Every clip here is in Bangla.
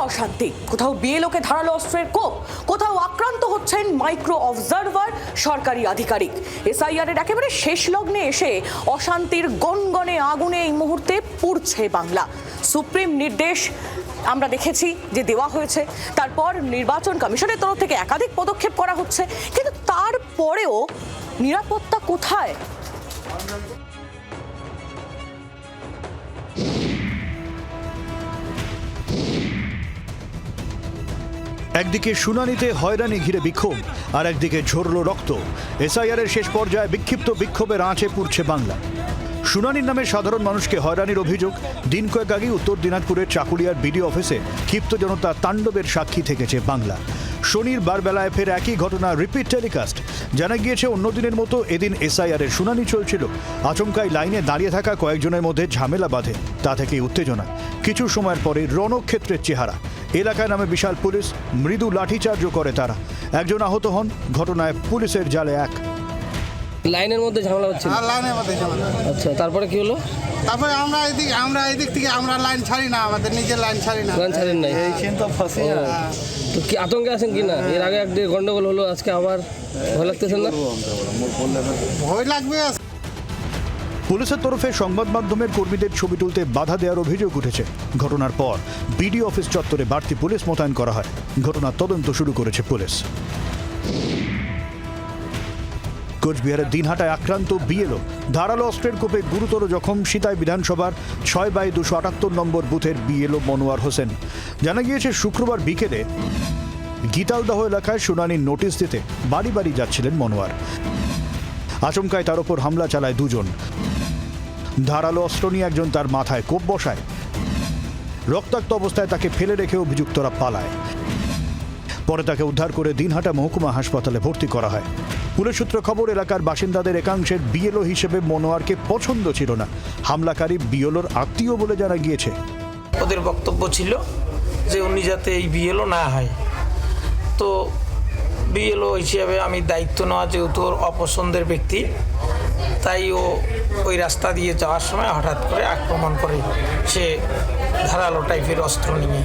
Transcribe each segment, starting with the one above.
অশান্তি, কোথাও বিএলওকে ধারালো অস্ত্রের কোপ, কোথাও আক্রান্ত হচ্ছেন মাইক্রো অবজারভার সরকারি আধিকারিক। এসআইআর এর একেবারে শেষ লগ্নে এসে অশান্তির গনগনে আগুনে এই মুহূর্তে পুড়ছে বাংলা। সুপ্রিম নির্দেশ আমরা দেখেছি যে দেওয়া হয়েছে, তারপর নির্বাচন কমিশনের তরফ থেকে একাধিক পদক্ষেপ করা হচ্ছে, কিন্তু তারপরেও নিরাপত্তা কোথায়? একদিকে শুনানিতে হয়রানি ঘিরে বিক্ষোভ, আর একদিকে ঝরলো রক্ত। এসআইআর এর শেষ পর্যায়ে বিক্ষিপ্ত বিক্ষোভের আঁচে পুড়ছে বাংলা। শুনানির নামে সাধারণ মানুষকে হয়রানির অভিযোগ। দিন কয়েক আগে উত্তর দিনাজপুরের চাকুলিয়ার বিডিও অফিসে ক্ষিপ্ত জনতা তাণ্ডবের সাক্ষী থেকেছে বাংলা। শনিবার বেলায় ফের একই ঘটনা রিপিট টেলিকাস্ট। জানা গিয়েছে অন্য দিনের মতো এদিন এসআইআর এর শুনানি চলছিল। আচমকাই লাইনে দাঁড়িয়ে থাকা কয়েকজনের মধ্যে ঝামেলা বাঁধে, তা থেকে উত্তেজনা। কিছু সময়ের পরে রণক্ষেত্রের চেহারা। এলাকায় নামে বিশাল পুলিশ, মৃদু লাঠিচার্জও করে তারা। একজন আহত হন, ঘটনায় পুলিশের জালে এক। লাইনের মধ্যে ঝামেলা হচ্ছে। লাইনের মধ্যে ঝামেলা। আচ্ছা, তারপরে কি হলো? তারপরে আমরা এদিক থেকে আমরা লাইন ছাড়ি না, আমাদের নিজের লাইন ছাড়ি না। লাইন ছাড়েন নাই? তো কি আতঙ্কে আছেন কিনা? এর আগে একদিন গন্ডগোল হলো, আজকে আবার ভয় লাগতেছে না? ভয় লাগবে। পুলিশের তরফে সংবাদ মাধ্যমের কর্মীদের ছবি তুলতে বাধা দেওয়ার অভিযোগ উঠেছে। ঘটনার পর বিডিও অফিস চত্বরে বাড়তি পুলিশ মোতায়েন করা হয়। ঘটনার তদন্ত শুরু করেছে পুলিশ। কোচবিহারের দিনহাটায় আক্রান্ত বিএলও, ধারালো অস্ত্রের কোপে গুরুতর জখম সিতাই বিধানসভার 6/278 নম্বর বুথের বিএলও মনোয়ার হোসেন। জানা গিয়েছে শুক্রবার বিকেলে গীতালদহ এলাকায় শুনানির নোটিশ দিতে বাড়ি বাড়ি যাচ্ছিলেন মনোয়ার। আচমকায় তার ওপর হামলা চালায় দুজন। ধারালো অস্ত্র নিয়ে একজন তার মাথায় কোপ বসায়। রক্তাক্ত অবস্থায় তাকে ফেলে রেখে অভিযুক্তরা পালায়। পরে তাকে উদ্ধার করে দিনহাটা মহকুমা হাসপাতালে ভর্তি করা হয়। পুলিশ সূত্র খবর, এলাকার বাসিন্দাদের একাংশের বিএলও হিসেবে মনোয়ারকে পছন্দ ছিল না। হামলাকারী বিএলওর আত্মীয় বলে জানা গিয়েছে। ওদের বক্তব্য ছিল যে উনি যাতে এই বিএলও না হয়, তো বিএলও হিসেবে আমি দায়িত্ব নেওয়া যেহেতু ওর অপছন্দের ব্যক্তি, তাই ও ওই রাস্তা দিয়ে যাওয়ার সময় হঠাৎ করে আক্রমণ করে, সে ধারালো টাইপের অস্ত্র নিয়ে।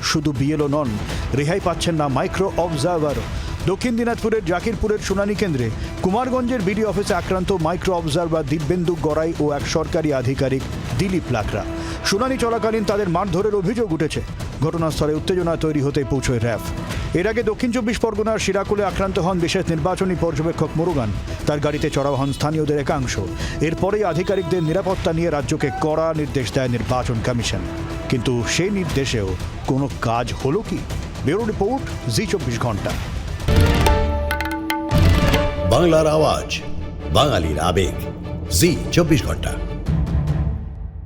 শুধু বিএলও নন, রেহাই পাচ্ছেন না মাইক্রো অবজারভারও। দক্ষিণ দিনাজপুরের জাকিরপুরের শুনানি কেন্দ্রে কুমারগঞ্জের বিডিও অফিসে আক্রান্ত মাইক্রো অবজারভার দিব্যেন্দু গড়াই ও এক সরকারি আধিকারিক দিলীপ লাকড়া। শুনানি চলাকালীন তাদের মারধরের অভিযোগ উঠেছে। ঘটনাস্থলে উত্তেজনা তৈরি হতেই পৌঁছয় র্যাব। এর আগে দক্ষিণ 24 পরগনার শিরাকুলে আক্রান্ত হন বিশেষ নির্বাচনী পর্যবেক্ষক মুরুগান। তার গাড়িতে চড়াও হন স্থানীয়দের একাংশ। এরপরেই আধিকারিকদের নিরাপত্তা নিয়ে রাজ্যকে কড়া নির্দেশ দেয় নির্বাচন কমিশন। কিন্তু সেই নির্দেশেও কোনো কাজ হলো কি? ব্যুরো রিপোর্ট, জি 24 ঘন্টা। বাংলার আওয়াজ, বাঙালির আবেগ, জি 24 ঘন্টা।